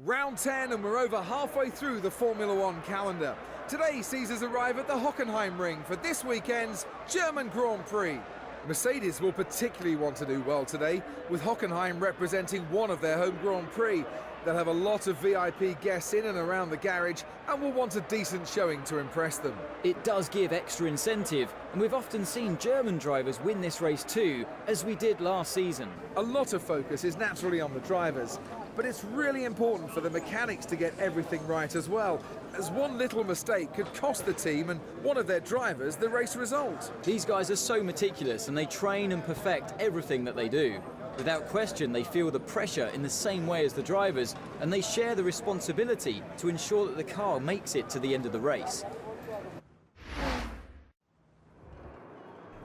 Round 10 and we're over halfway through the Formula One calendar. Today sees us arrive at the Hockenheimring for this weekend's German Grand Prix. Mercedes will particularly want to do well today, with Hockenheim representing one of their home Grand Prix. They'll have a lot of VIP guests in and around the garage and will want a decent showing to impress them. It does give extra incentive, and we've often seen German drivers win this race too, as we did last season. A lot of focus is naturally on the drivers, but it's really important for the mechanics to get everything right as well, as one little mistake could cost the team and one of their drivers the race result. These guys are so meticulous and they train and perfect everything that they do. Without question, they feel the pressure in the same way as the drivers, and they share the responsibility to ensure that the car makes it to the end of the race.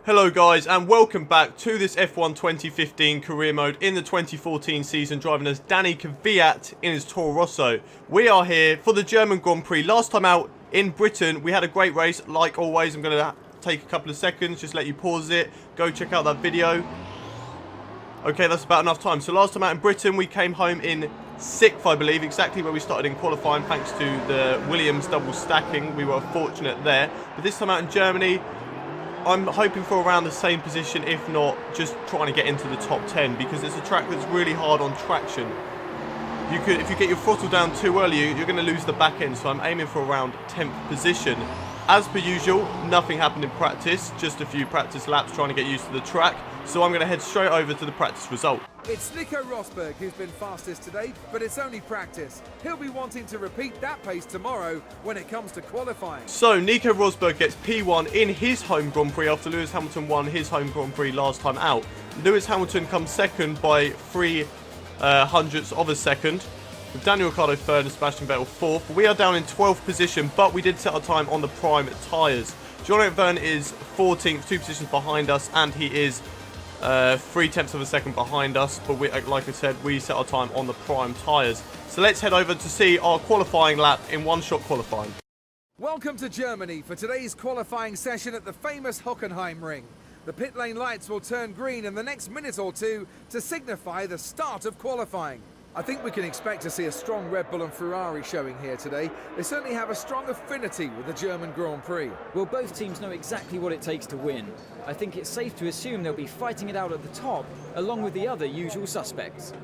Hello guys, and welcome back to this F1 2015 career mode in the 2014 season, driving as Daniil Kvyat in his Toro Rosso. We are here for the German Grand Prix. Last time out in Britain, we had a great race. Like always, I'm going to take a couple of seconds, just let you pause it, go check out that video. Okay, that's about enough time. So last time out in Britain, we came home in 6th, I believe, exactly where we started in qualifying, thanks to the Williams double stacking. We were fortunate there. But this time out in Germany, I'm hoping for around the same position, if not just trying to get into the top 10, because it's a track that's really hard on traction. If you get your throttle down too early, you're going to lose the back end, so I'm aiming for around 10th position. As per usual, nothing happened in practice, just a few practice laps trying to get used to the track, so I'm going to head straight over to the practice result. It's Nico Rosberg who's been fastest today, but it's only practice. He'll be wanting to repeat that pace tomorrow when it comes to qualifying. So Nico Rosberg gets P1 in his home Grand Prix after Lewis Hamilton won his home Grand Prix last time out. Lewis Hamilton comes second by 3 hundredths of a second, with Daniel Ricciardo third and Sebastian Vettel fourth. We are down in 12th position, but we did set our time on the prime tyres. Jean-Eric Vergne is 14th, 2 positions behind us, and he is 3/10 of a second behind us, but like I said, we set our time on the prime tyres. So let's head over to see our qualifying lap in one-shot qualifying. Welcome to Germany for today's qualifying session at the famous Hockenheimring. The pit lane lights will turn green in the next minute or two to signify the start of qualifying. I think we can expect to see a strong Red Bull and Ferrari showing here today. They certainly have a strong affinity with the German Grand Prix. Well, both teams know exactly what it takes to win. I think it's safe to assume they'll be fighting it out at the top, along with the other usual suspects.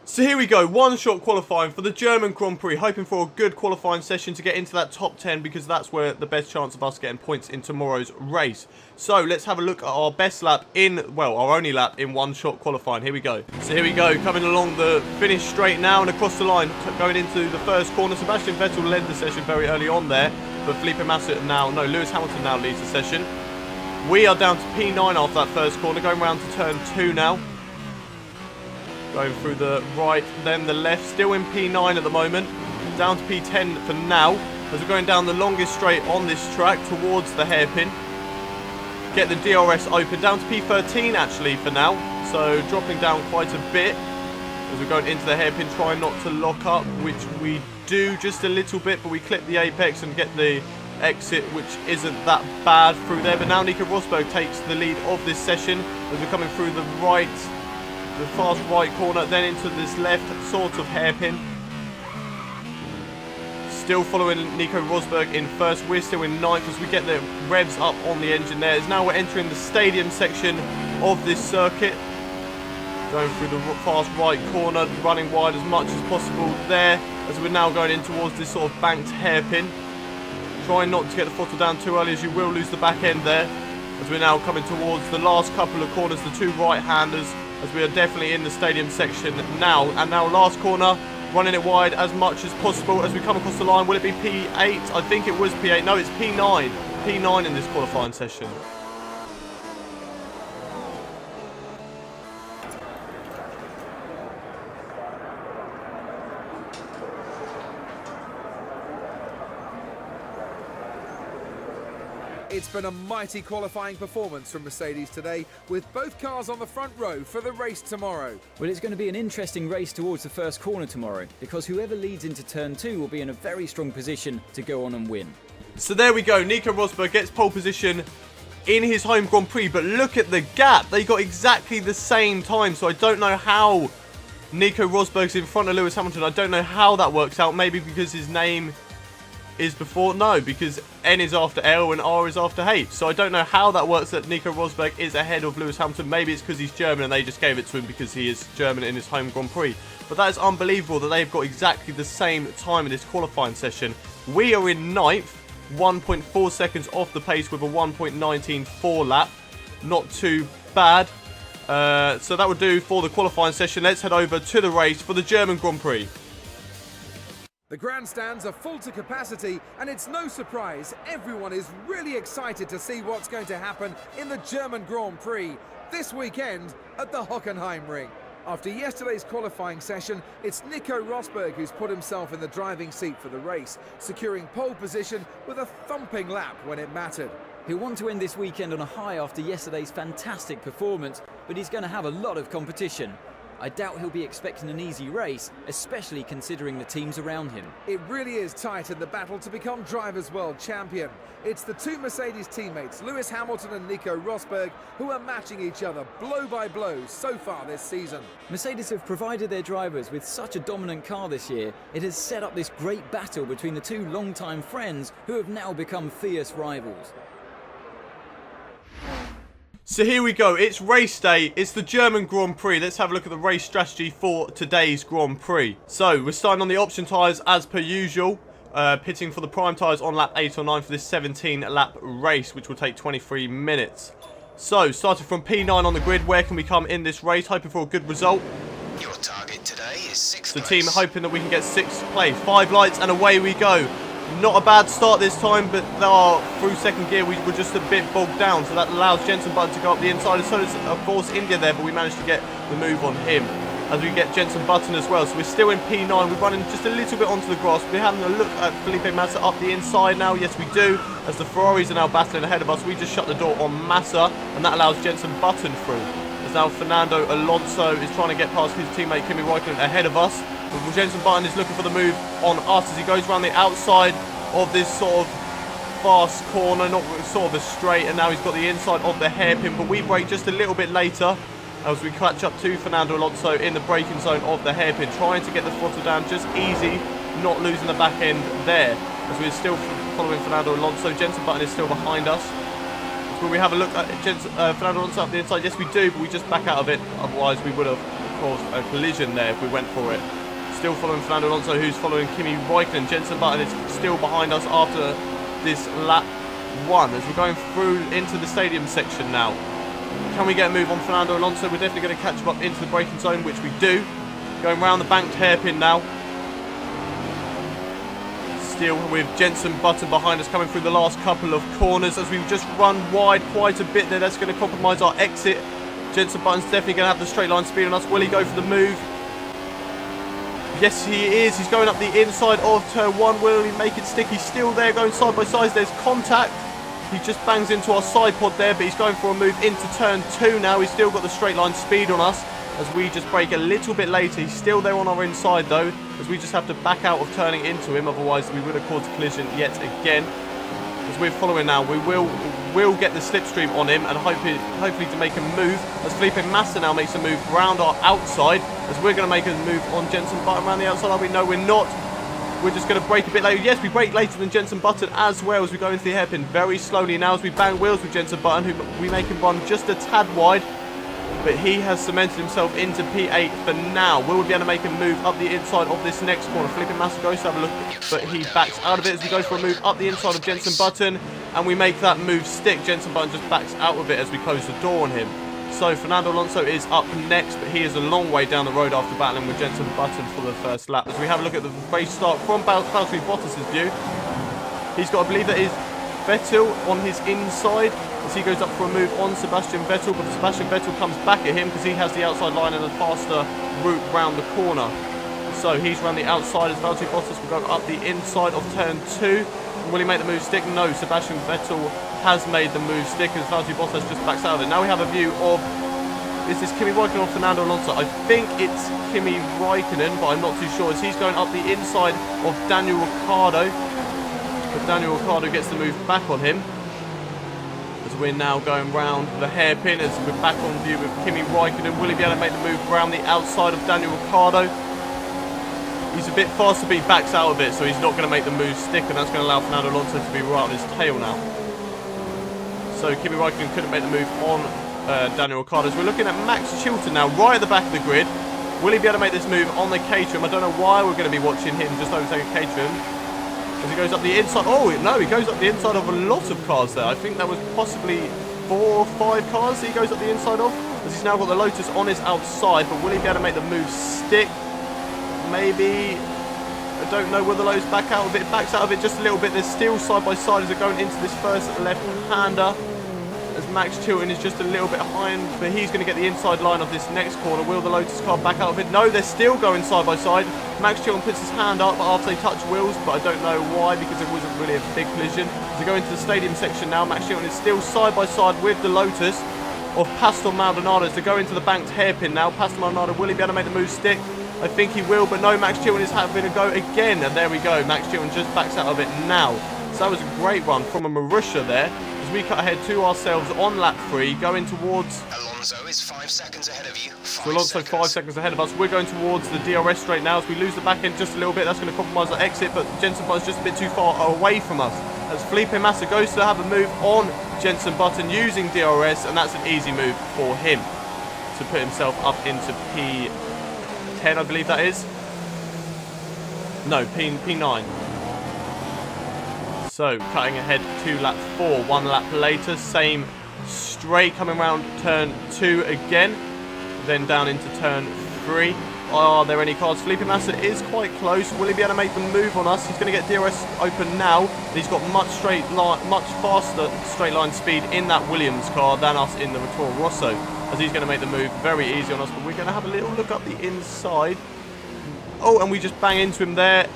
So here we go, one-shot qualifying for the German Grand Prix, hoping for a good qualifying session to get into that top 10, because that's where the best chance of us getting points in tomorrow's race. So let's have a look at our best lap in, well, our only lap in one-shot qualifying. Here we go. So here we go, coming along the finish straight now and across the line, going into the first corner. Sebastian Vettel led the session very early on there, but Lewis Hamilton now leads the session. We are down to P9 after that first corner, going round to turn 2 now. Going through the right, then the left, still in P9 at the moment. Down to P10 for now, as we're going down the longest straight on this track towards the hairpin. Get the DRS open, down to P13 actually for now. So dropping down quite a bit as we're going into the hairpin, trying not to lock up, which we do just a little bit, but we clip the apex and get the exit, which isn't that bad through there. But now Nico Rosberg takes the lead of this session as we're coming through the right, the fast right corner, then into this left sort of hairpin. Still following Nico Rosberg in first. We're still in 9th as we get the revs up on the engine there. As now we're entering the stadium section of this circuit. Going through the fast right corner, running wide as much as possible there, as we're now going in towards this sort of banked hairpin. Trying not to get the throttle down too early, as you will lose the back end there. As we're now coming towards the last couple of corners, the 2 right-handers, as we are definitely in the stadium section now. And now last corner, running it wide as much as possible as we come across the line. Will it be P8? I think it was P8. No, it's P9. P9 in this qualifying session. It's been a mighty qualifying performance from Mercedes today, with both cars on the front row for the race tomorrow. Well, it's going to be an interesting race towards the first corner tomorrow, because whoever leads into turn 2 will be in a very strong position to go on and win. So there we go, Nico Rosberg gets pole position in his home Grand Prix. But look at the gap. They got exactly the same time. So I don't know how Nico Rosberg's in front of Lewis Hamilton. I don't know how that works out. Maybe because his name is before. No, because N is after L and R is after H. So I don't know how that works that Nico Rosberg is ahead of Lewis Hamilton. Maybe it's because he's German and they just gave it to him because he is German in his home Grand Prix. But that is unbelievable that they've got exactly the same time in this qualifying session. We are in 9th, 1.4 seconds off the pace with a 1.194 lap. Not too bad. So that would do for the qualifying session. Let's head over to the race for the German Grand Prix. The grandstands are full to capacity, and it's no surprise everyone is really excited to see what's going to happen in the German Grand Prix this weekend at the Hockenheimring. After yesterday's qualifying session, it's Nico Rosberg who's put himself in the driving seat for the race, securing pole position with a thumping lap when it mattered. He'll want to end this weekend on a high after yesterday's fantastic performance, but he's going to have a lot of competition. I doubt he'll be expecting an easy race, especially considering the teams around him. It really is tight in the battle to become Drivers' World Champion. It's the two Mercedes teammates, Lewis Hamilton and Nico Rosberg, who are matching each other blow by blow so far this season. Mercedes have provided their drivers with such a dominant car this year, it has set up this great battle between the two longtime friends who have now become fierce rivals. So here we go, it's race day, it's the German Grand Prix. Let's have a look at the race strategy for today's Grand Prix. So, we're starting on the option tyres as per usual. Pitting for the prime tyres on lap 8 or 9 for this 17 lap race, which will take 23 minutes. So, starting from P9 on the grid, where can we come in this race? Hoping for a good result. Your target today is 6th The place. team hoping that we can get 6th place. 5 lights and away we go. Not a bad start this time, but through second gear we were just a bit bogged down, so that allows Jenson Button to go up the inside, and so does of course India there, but we managed to get the move on him as we get Jenson Button as well. So we're still in P9, we're running just a little bit onto the grass. We're having a look at Felipe Massa up the inside now. Yes we do, as the Ferraris are now battling ahead of us. We just shut the door on Massa, and that allows Jenson Button through. As now Fernando Alonso is trying to get past his teammate Kimi Raikkonen ahead of us. But Jenson Button is looking for the move on us as he goes around the outside of this sort of fast corner, not sort of a straight, and now he's got the inside of the hairpin, but we brake just a little bit later as we catch up to Fernando Alonso in the braking zone of the hairpin, trying to get the throttle down just easy, not losing the back end there, as we're still following Fernando Alonso. Jenson Button is still behind us. Will we have a look at Fernando Alonso up the inside? Yes we do, but we just back out of it, otherwise we would have caused a collision there if we went for it. Still following Fernando Alonso, who's following Kimi Raikkonen. Jenson Button is still behind us after this lap 1 as we're going through into the stadium section now. Can we get a move on Fernando Alonso? We're definitely going to catch him up into the braking zone, which we do. Going round the banked hairpin now. Still with Jenson Button behind us, coming through the last couple of corners as we just run wide quite a bit there. That's going to compromise our exit. Jenson Button's definitely going to have the straight line speed on us. Will he go for the move? Yes, he is. He's going up the inside of turn 1. Will he make it stick? He's still there, going side by side. There's contact. He just bangs into our side pod there, but he's going for a move into turn 2 now. He's still got the straight line speed on us as we just brake a little bit later. He's still there on our inside though, as we just have to back out of turning into him. Otherwise, we would have caused a collision yet again. As we're following now, we will get the slipstream on him and hopefully to make a move. As Felipe Massa now makes a move round our outside, as we're going to make a move on Jenson Button around the outside. Are we? No, we're not. We're just going to brake a bit later. Yes, we brake later than Jenson Button as well as we go into the hairpin very slowly now as we bang wheels with Jenson Button, who we make him run just a tad wide. But he has cemented himself into P8 for now. Will we be able to make a move up the inside of this next corner? Felipe Massa goes to have a look, but he backs out of it as he goes for a move up the inside of Jenson Button, and we make that move stick. Jenson Button just backs out of it as we close the door on him. So Fernando Alonso is up next, but he is a long way down the road after battling with Jenson Button for the first lap. As we have a look at the race start from Valtteri Bottas' view, he's got, I believe that is Vettel on his inside as he goes up for a move on Sebastian Vettel, but Sebastian Vettel comes back at him because he has the outside line and a faster route round the corner. So he's round the outside as Valtteri Bottas will go up the inside of turn 2. Will he make the move stick? No, Sebastian Vettel has made the move stick as Valtteri Bottas just backs out of it. Now we have a view of, is this Kimi Raikkonen or Fernando Alonso? I think it's Kimi Raikkonen, but I'm not too sure, as he's going up the inside of Daniil Ricciardo. But Daniil Ricciardo gets the move back on him. As we're now going round the hairpin as we're back on view with Kimi Räikkönen. Will he be able to make the move around the outside of Daniel Ricciardo? He's a bit faster, but he backs out of it, so he's not going to make the move stick, and that's going to allow Fernando Alonso to be right on his tail now. So Kimi Räikkönen couldn't make the move on Daniel Ricciardo. So we're looking at Max Chilton now, right at the back of the grid. Will he be able to make this move on the Caterham? I don't know why we're going to be watching him just overtake a Caterham. As he goes up the inside. Oh, no, he goes up the inside of a lot of cars there. I think that was possibly 4 or 5 cars he goes up the inside of. As he's now got the Lotus on his outside. But will he be able to make the move stick? Maybe. I don't know. Will the Lotus back out of it? Backs out of it just a little bit. They're still side by side as they're going into this first left-hander. As Max Chilton is just a little bit behind, but he's going to get the inside line of this next corner. Will the Lotus car back out of it? No, they're still going side by side. Max Chilton puts his hand up after they touch wheels, but I don't know why, because it wasn't really a big collision. As they go into the stadium section now, Max Chilton is still side by side with the Lotus of Pastor Maldonado. As they go into the banked hairpin now, Pastor Maldonado, will he be able to make the move stick? I think he will, but no, Max Chilton is having a go again, and there we go. Max Chilton just backs out of it now. So that was a great run from a Marussia there. As we cut ahead to ourselves on lap 3, going towards... Alonso is 5 seconds ahead of you. So Alonso 5 seconds ahead of us. We're going towards the DRS straight now. As we lose the back end just a little bit, that's going to compromise our exit, but Jenson Button's just a bit too far away from us. As Felipe Massa goes to have a move on Jenson Button using DRS, and that's an easy move for him to put himself up into P10, I believe that is. No, P9. So, cutting ahead to lap 4, 1 lap later, same straight, coming around turn 2 again, then down into turn 3. Are there any cars? Felipe Massa is quite close. Will he be able to make the move on us? He's going to get DRS open now. He's got much faster straight line speed in that Williams car than us in the Toro Rosso, as he's going to make the move very easy on us. But we're going to have a little look up the inside. Oh, and we just bang into him there.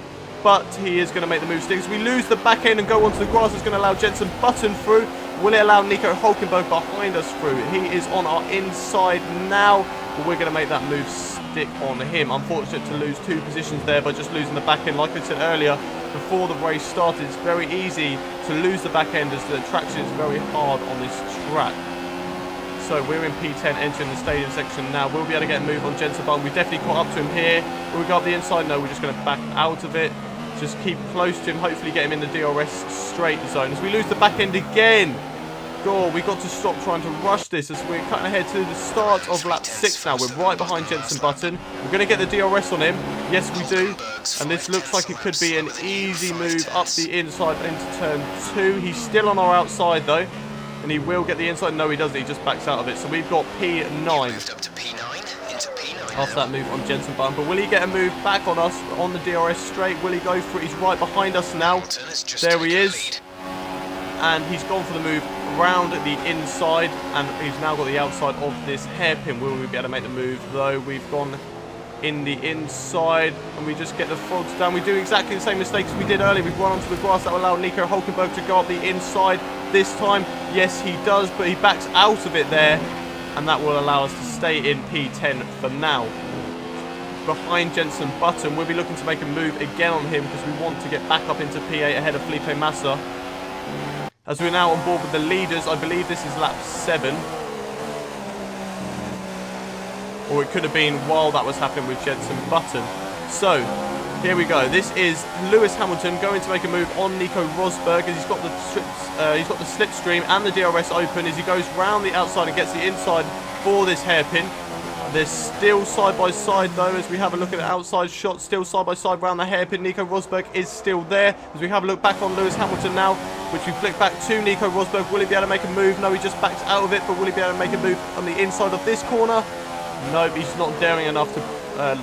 But he is going to make the move stick. So we lose the back end and go onto the grass. It's going to allow Jenson Button through. Will it allow Nico Hülkenberg behind us through? He is on our inside now. But we're going to make that move stick on him. Unfortunate to lose 2 positions there by just losing the back end. Like I said earlier, before the race started, it's very easy to lose the back end as the traction is very hard on this track. So we're in P10 entering the stadium section now. We'll be able to get a move on Jenson Button. We've definitely caught up to him here. Will we go up the inside? No, we're just going to back out of it. Just keep close to him, hopefully get him in the DRS straight zone. As we lose the back end again. God, we've got to stop trying to rush this as we're cutting ahead to the start of lap 6 now. We're right behind Jenson Button. We're going to get the DRS on him. Yes, we do. And this looks like it could be an easy move up the inside into turn 2. He's still on our outside though. And he will get the inside. No, he doesn't. He just backs out of it. So we've got P9. After that move on Jenson Button. But will he get a move back on us on the DRS straight? Will he go for it? He's right behind us now. There he is. And he's gone for the move around the inside. And he's now got the outside of this hairpin. Will we be able to make the move though? We've gone in the inside and we just get the frogs down. We do exactly the same mistakes we did earlier. We've run onto the grass. That will allow Nico Hülkenberg to go up the inside this time. Yes, he does, but he backs out of it there. And that will allow us to stay in P10 for now. Behind Jenson Button, we'll be looking to make a move again on him because we want to get back up into P8 ahead of Felipe Massa. As we're now on board with the leaders, I believe this is lap 7. Or it could have been while that was happening with Jenson Button. So, here we go. This is Lewis Hamilton going to make a move on Nico Rosberg as he's got the slipstream and the DRS open as he goes round the outside and gets the inside for this hairpin. They're still side by side though as we have a look at the outside shot. Still side by side round the hairpin. Nico Rosberg is still there as we have a look back on Lewis Hamilton now, which we flick back to Nico Rosberg. Will he be able to make a move? No, he just backs out of it, but will he be able to make a move on the inside of this corner? No, he's not daring enough to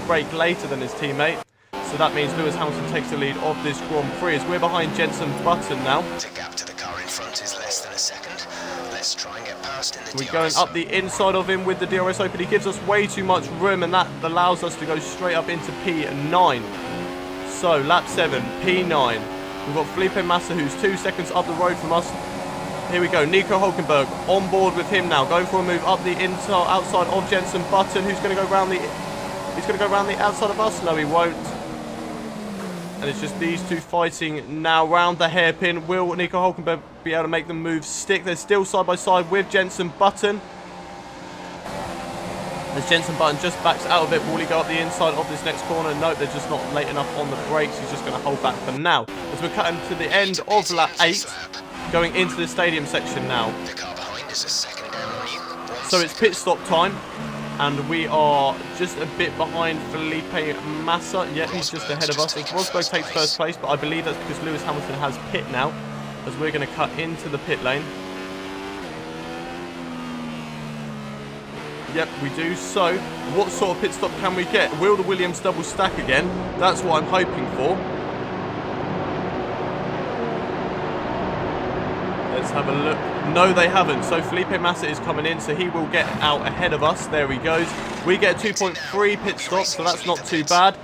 brake later than his teammate. So that means Lewis Hamilton takes the lead of this Grand Prix as we're behind Jenson Button now. The gap to the car in front is less than a second. Let's try and get past in the We're going up the inside of him with the DRS open. He gives us way too much room and that allows us to go straight up into P9. So lap 7, P9. We've got Felipe Massa who's 2 seconds up the road from us. Here we go, Nico Hülkenberg on board with him now, going for a move up the outside of Jenson Button, who's going to go round the... He's going to go round the outside of us. No, he won't. And it's just these two fighting now round the hairpin. Will Nico Hülkenberg be able to make the move stick? They're still side by side with Jenson Button. As Jenson Button just backs out of it, will he go up the inside of this next corner? No, they're just not late enough on the brakes. He's just going to hold back for now. As we're cutting to the end of lap 8, going into the stadium section now. So it's pit stop time, and we are just a bit behind Felipe Massa. Yeah, he's just ahead of us. As Rosberg takes first place, but I believe that's because Lewis Hamilton has pit now, as we're going to cut into the pit lane. Yep, we do. So, what sort of pit stop can we get? Will the Williams double stack again? That's what I'm hoping for. Let's have a look. No, they haven't. So, Felipe Massa is coming in, so he will get out ahead of us. There he goes. We get a 2.3 pit stop, so that's not too bad.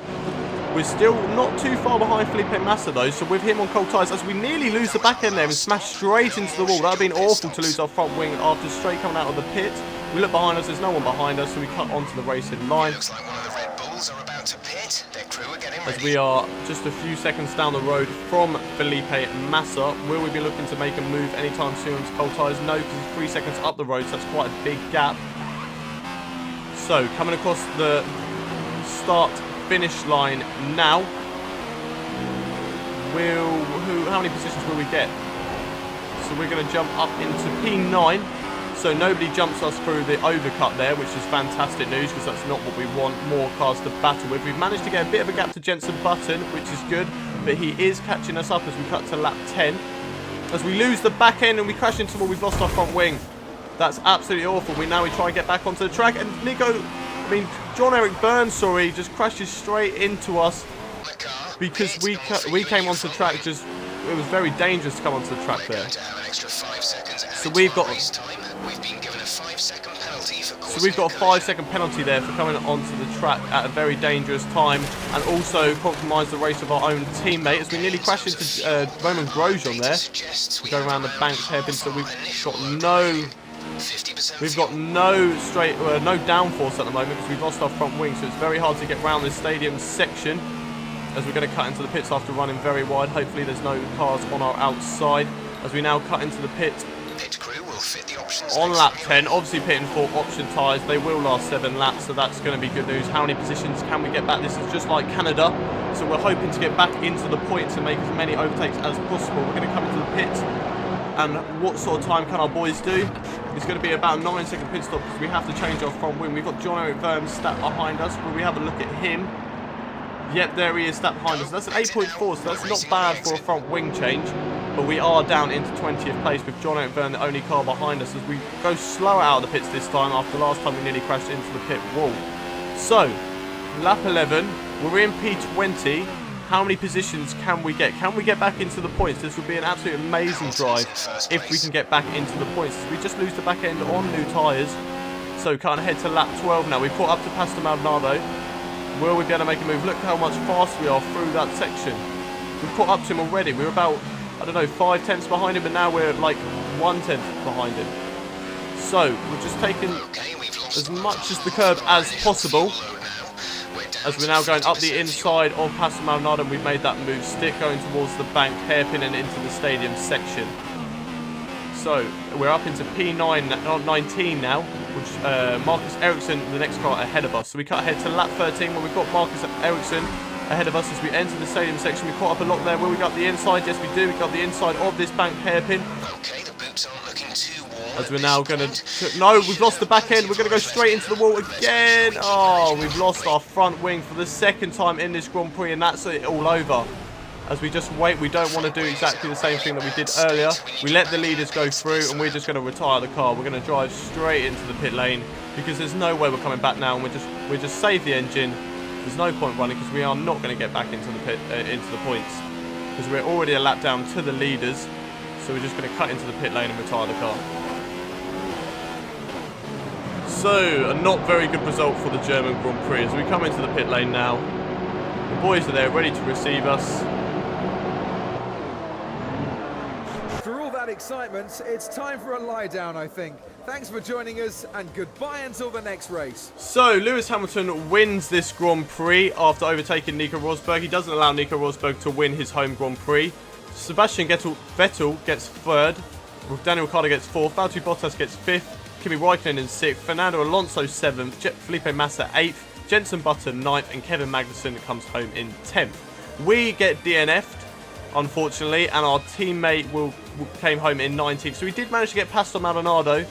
We're still not too far behind Felipe Massa, though, so with him on cold tyres, as we nearly lose the back end there and smash straight into the wall. That would have been awful to lose our front wing after straight coming out of the pit. We look behind us, there's no one behind us, so we cut onto the racing line. Looks like one of the Red Bulls are about to pit. Their crew are getting ready. As we are just a few seconds down the road from Felipe Massa. Will we be looking to make a move anytime soon onto cold tyres? No, because he's 3 seconds up the road, so that's quite a big gap. So, coming across the start-finish line now. How many positions will we get? So we're going to jump up into P9. So nobody jumps us through the overcut there, which is fantastic news because that's not what we want more cars to battle with. We've managed to get a bit of a gap to Jenson Button, which is good, but he is catching us up as we cut to lap 10. As we lose the back end and we crash into the wall, we've lost our front wing. That's absolutely awful. We try and get back onto the track, and John-Eric Burns, just crashes straight into us because we came onto the track. It was very dangerous to come onto the track there. So we've got a 5-second penalty there for coming onto the track at a very dangerous time, and also compromised the race of our own teammate as we nearly crashed into Roman Grosjean there. Go around the bank's hairpin, so we've got no downforce at the moment because we've lost our front wing, so it's very hard to get around this stadium section as we're going to cut into the pits after running very wide. Hopefully there's no cars on our outside as we now cut into the pit. On lap 10, obviously pitting for option tyres. They will last 7 laps, so that's going to be good news. How many positions can we get back? This is just like Canada, so we're hoping to get back into the points and make as many overtakes as possible. We're going to come into the pit, and what sort of time can our boys do? It's going to be about a 9-second pit stop because we have to change our front wing. We've got John-Eric Burns stat behind us. Will we have a look at him? Yep, there he is, stat behind us. That's an 8.4, so that's not bad for a front wing change. But we are down into 20th place with John-Eric Burns, the only car behind us, as we go slower out of the pits this time after last time we nearly crashed into the pit wall. So, lap 11, we're in P20. How many positions can we get? Can we get back into the points? This would be an absolutely amazing drive if we can get back into the points. We just lose the back end on new tyres. So, can't head to lap 12 now. We've caught up to Pastor Maldonado. Will we be able to make a move? Look how much faster we are through that section. We've caught up to him already. We were about, 5 tenths behind him, but now we're like 1 tenth behind him. So, we're just taking as much as the curb as possible. As we're now going up the inside of Pastor Maldonado, and we've made that move stick, going towards the bank hairpin and into the stadium section. So, we're up into P9, 19 now, which Marcus Ericsson, the next car ahead of us. So we cut ahead to lap 13, where we've got Marcus Ericsson ahead of us as we enter the stadium section. We caught up a lot there. Will we go up the inside? Yes, we do. We got the inside of this bank hairpin. Okay, the boots aren't looking too warm. As we're now going to... No, we've lost the back end. We're going to go straight into the wall again. Oh, we've lost our front wing for the second time in this Grand Prix, and that's it all over. As we just wait, we don't want to do exactly the same thing that we did earlier. We let the leaders go through, and we're just going to retire the car. We're going to drive straight into the pit lane because there's no way we're coming back now, and we just save the engine. There's no point running because we are not going to get back into the pit, into the points because we're already a lap down to the leaders. So we're just going to cut into the pit lane and retire the car. So a not very good result for the German Grand Prix as we come into the pit lane now. The boys are there ready to receive us. After all that excitement, it's time for a lie down, I think. Thanks for joining us, and goodbye until the nenext race. So, Lewis Hamilton wins this Grand Prix after overtaking Nico Rosberg. He doesn't allow Nico Rosberg to win his home Grand Prix. Sebastian Vettel gets third. Daniil Ricciardo gets fourth. Valtteri Bottas gets fifth. Kimi Raikkonen in sixth. Fernando Alonso seventh. Felipe Massa eighth. Jenson Button ninth. And Kevin Magnussen comes home in 10th. We get DNF'd, unfortunately, and our teammate came home in 19th. So we did manage to get past Maldonado,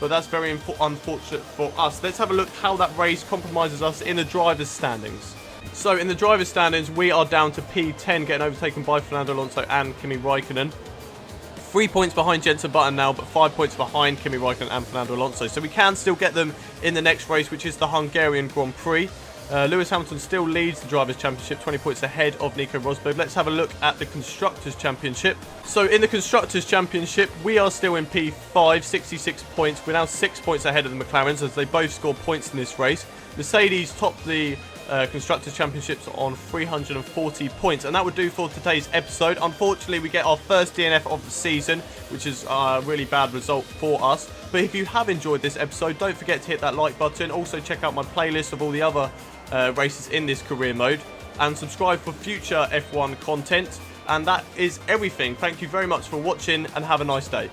but that's very unfortunate for us. Let's have a look how that race compromises us in the drivers' standings. So in the drivers' standings, we are down to P10, getting overtaken by Fernando Alonso and Kimi Raikkonen. 3 points behind Jenson Button now, but 5 points behind Kimi Raikkonen and Fernando Alonso. So we can still get them in the next race, which is the Hungarian Grand Prix. Lewis Hamilton still leads the Drivers' Championship, 20 points ahead of Nico Rosberg. Let's have a look at the Constructors' Championship. So in the Constructors' Championship, we are still in P5, 66 points. We're now 6 points ahead of the McLarens as they both score points in this race. Mercedes topped the Constructors' Championships on 340 points. And that would do for today's episode. Unfortunately, we get our first DNF of the season, which is a really bad result for us. But if you have enjoyed this episode, don't forget to hit that like button. Also check out my playlist of all the other races in this career mode, and subscribe for future F1 content. And that is everything. Thank you very much for watching, and have a nice day.